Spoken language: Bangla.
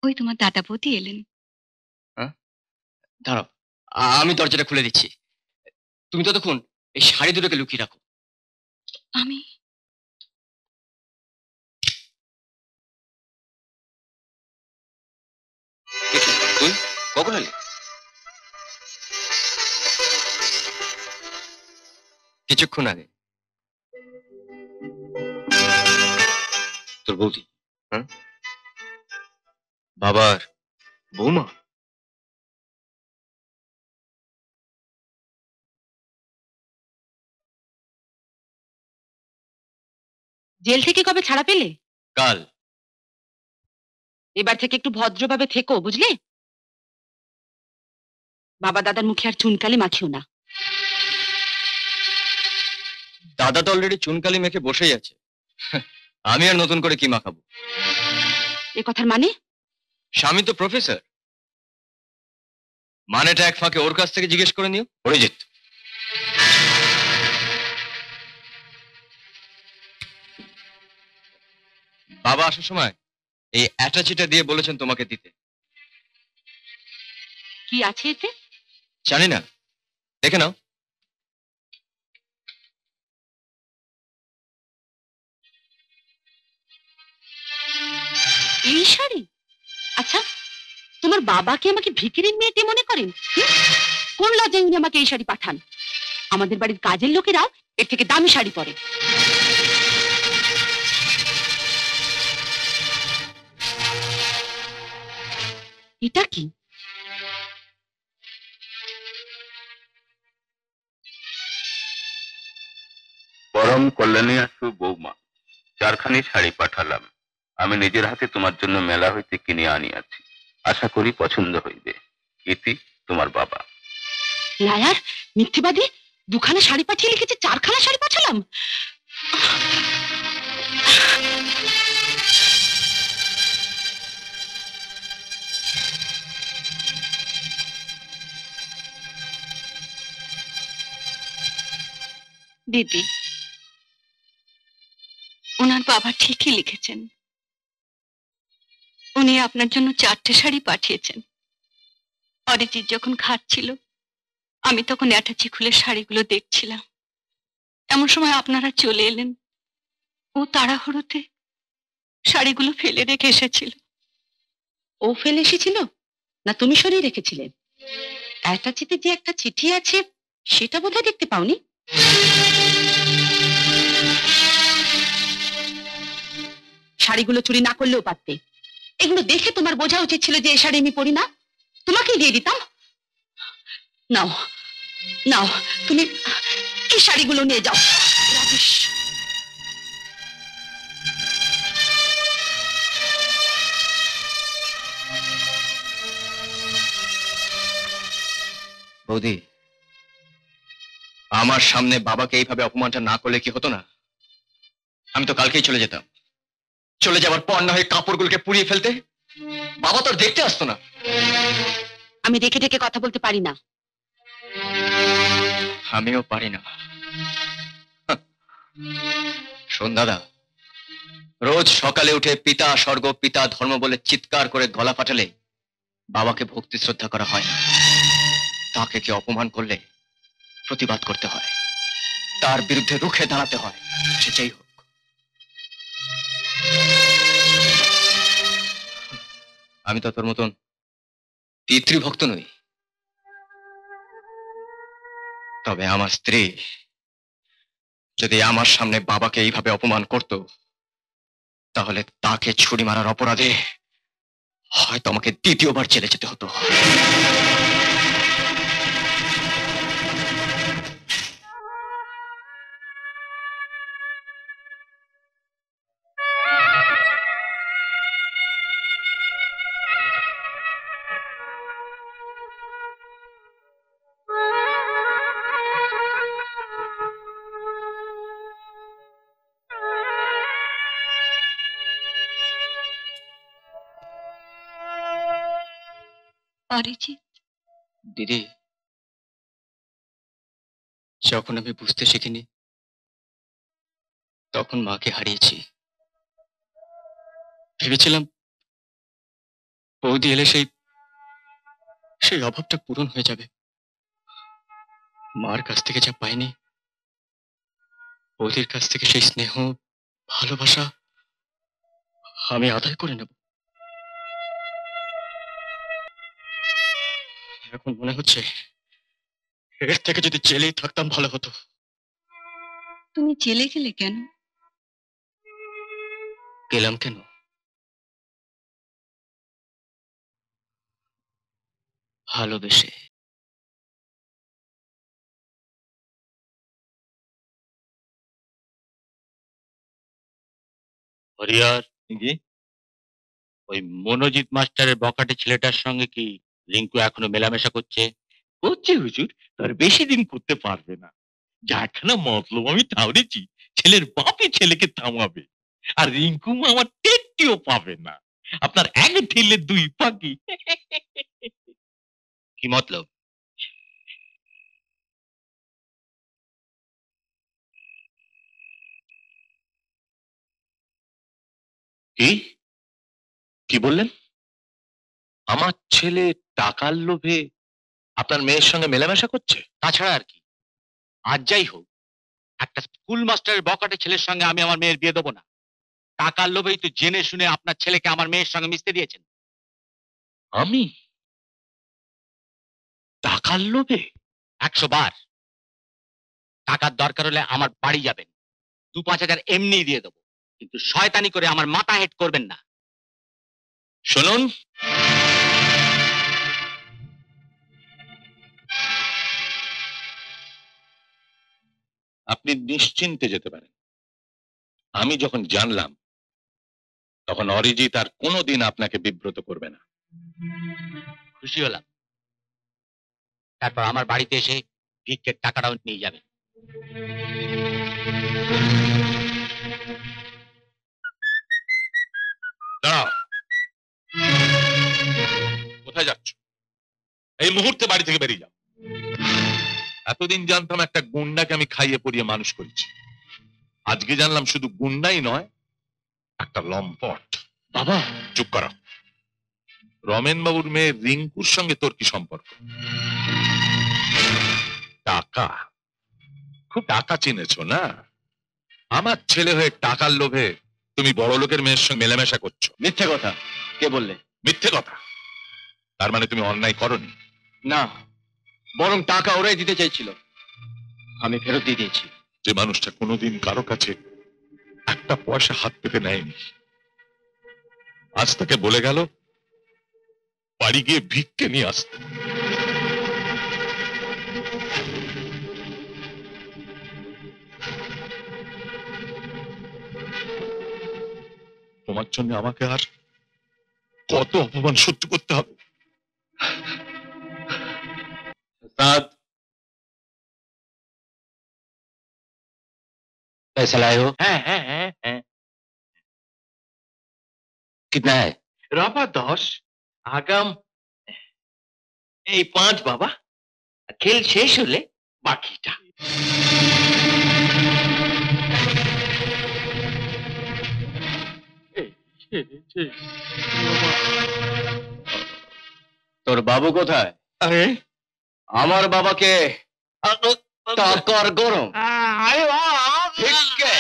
ওই তোমার দাদা বৌদি এলেন। হ্যাঁ, দাঁড়াও, আমি দরজাটা খুলে দিচ্ছি। তুমি ততক্ষণ এই শাড়ি দুটোকে লুকিয়ে রাখো। আমি তুই কখন এলি? কিছুক্ষণ আগে। তোর বৌদি? হ্যাঁ, বাবার বৌমা? জেল থেকে কবে ছাড়া পেলে? কাল। এবার থেকে একটু ভদ্রভাবে থেকো, বুঝলে? বাবা দাদার মুখে আর চুনকালি মাখিও না। দাদা তো অলরেডি চুনকালি মেখে বসেই আছে, আমি আর নতুন করে কি মাখাবো? এ কথার মানে? স্বামী তো প্রফেসর, মানেটা এক ফাঁকে ওর কাছ থেকে জিজ্ঞেস করে নিও। অরিজিৎ, বাবা আসার সময় এই অ্যাটাচিটা দিয়ে বলেছেন তোমাকে দিতে। কি আছে এতে? জানি না, দেখে নাও। এই শাড়ি? আচ্ছা, তোমার বাবা কি আমাকে ভিখিরির মেয়েটি মনে করেন? কোন লজ্জায় উনি আমাকে এই শাড়ি পাঠান? আমাদের বাড়ির কাজের লোকেরাও এর থেকে দামি শাড়ি পরে। এটা কি? পরম কল্যাণী আসু বৌমা, চারখানি শাড়ি পাঠালাম। আমি নিজের হাতে তোমার জন্য মেলা হইতে কিনে আনিয়াছি, আশা করি পছন্দ হইবে। ইতি তোমার বাবা। লায়ার, মিথ্যেবাদী! দুখানা শাড়ি পাঠিয়ে লিখেছে চারখানা শাড়ি পাঠালাম। দিদি, ওনার বাবা ঠিকই লিখেছেন। উনি আপনার জন্য 4টে শাড়ি পাঠিয়েছেন। অরিজিৎ যখন খাচ্ছিল, আমি তখন অ্যাটাচি খুলে শাড়িগুলো দেখছিলাম। এমন সময় আপনারা চলে এলেন। ও তাড়াহুড়োতে শাড়িগুলো ফেলে রেখে এসেছিল। ও ফেলে এসেছিল না তুমি সরিয়ে রেখেছিলেন? অ্যাটাচিতে যে একটা চিঠি আছে সেটা বোধহয় দেখতে পাওনি। শাড়িগুলো চুরি না করলেও পারতে। এগুলো দেখে তোমার বোঝা উচিত ছিল যে এই শাড়ি আমি পরি না, তোমাকেই দিয়ে দিতাম। নাও নাও, তুমি এই শাড়িগুলো নিয়ে যাও। রাজেশ, বৌদি, আমার সামনে বাবাকে এইভাবে অপমানটা না করলে কি হতো না? আমি তো কালকেই চলে যেতাম। চলে যাওয়ার পর না হয়ে কাপড়গুলোকে পুড়িয়ে ফেলতে। বাবা তো আর দেখতে আসতো না। আমি রেখে রেখে কথা বলতে পারি না। আমিও পারি না। শোন দাদা, রোজ সকালে উঠে পিতা স্বর্গ পিতা ধর্ম বলে চিৎকার করে গলা ফাটালে বাবাকে ভক্তি শ্রদ্ধা করা হয় না। তাকে কি অপমান করলে প্রতিবাদ করতে হয়, তার বিরুদ্ধে রুখে দাঁড়াতে হয়, সে যাই হোক। আমি তো তোর মতন পিতৃভক্ত নই। তবে আমার স্ত্রী যদি আমার সামনে বাবাকে এইভাবে অপমান করত, তাহলে তাকে ছুরি মারার অপরাধে হয়তো আমাকে দ্বিতীয়বার জেলে যেতে হতো। অরিজিৎ, দিদি, যখন আমি বুঝতে শিখিনি তখন মাকে হারিয়েছি। ভেবেছিলাম বৌদি এলে সেই সেই অভাবটা পূরণ হয়ে যাবে। মার কাছ থেকে যা পাইনি, বৌদির কাছ থেকে সেই স্নেহ, ভালোবাসা আমি আদায় করে নেব। এখন মনে হচ্ছে এর থেকে যদি জেলেই থাকতাম ভালো হতো। তুমি জেলে গেলে কেন? গেলাম কেন? ভালোবেসে। হরিহর, ওই মনোজিৎ মাস্টারের বখাটে ছেলেটার সঙ্গে কি রিঙ্কু এখনো মেলামেশা করছে? করছে হুজুর, তার বেশি দিন করতে পারবে না। যাখানা মতলব আমি থামড়েছি, ছেলের বাপই ছেলেকে থামাবে, আর রিঙ্কু আমার টেটটিও পাবে না। আপনার এক ঠেলে দুই পাখি। কি মতলব? কি কি বললেন? আমার ছেলে টাকার লোভে আপনার মেয়ের সঙ্গে মেলামেশা করছে? তাছাড়া আর কি? আজ যাই হোক, একটা স্কুল মাস্টারের বখাটে ছেলের সঙ্গে আমি আমার মেয়ের বিয়ে দেবো না। টাকার লোভেই তো জেনে শুনে আপনার ছেলেকে আমার মেয়ের সঙ্গে মিশতে দিয়েছেন। আমি টাকার লোভে? 100 বার। টাকার দরকার হলে আমার বাড়ি যাবেন, 2-5 হাজার এমনি দিয়ে দেবো, কিন্তু শয়তানি করে আমার মাথা হেট করবেন না। শুনুন, আপনি নিশ্চিন্তে যেতে পারেন। আমি যখন জানলাম তখন অরিজিৎ আর কোনোদিন আপনাকে বিব্রত করবে না। খুশি হলাম। তারপর আমার বাড়িতে এসে ভিক্ষের টাকাটাও নিয়ে যাবেন। দাঁড়াও, কোথায় যাচ্ছ? এই মুহূর্তে বাড়ি থেকে বেরিয়ে যাও। এতদিন জানতাম একটা গুন্ডাকে আমি খাইয়ে পরিয়ে মানুষ করেছি, আজকে জানলাম শুধু গুন্ডাই নয়, একটা লম্পট। বাবা, চুপ করো। রমেন বাবুর মেয়ে রিঙ্কুর সঙ্গে তোর কি সম্পর্ক? টাকা? খুব টাকা চিনেছো না? আমার ছেলে হয়ে টাকার লোভে তুমি বড় লোকের মেয়ের সঙ্গে মেলামেশা করছো। মিথ্যে কথা। কে বললে? মিথ্যে কথা? তার মানে তুমি অন্যায় করনি? না, বরং টাকা ওরাই দিতে চাইছিল, আমি ফেরত দিয়ে দিয়েছি। যে মানুষটা কোনোদিন কারো কাছে একটা পয়সা হাত পেতে নেয়নি, আজ তাকে বলে গেল বাড়ি গিয়ে ভিক্ষে নিয়ে আসতে। তোমার জন্য আমাকে আর কত অপমান সহ্য করতে হবে? पैसा लाए हो? হ্যাঁ। कितना है? রাবা 10, আগাম এই 5 বাবা। খেল শেষ হলে বাকিটা। তোর বাবু কোথায়? আরে আমার বাবাকে টাকার গরম আরে ভিক্ষে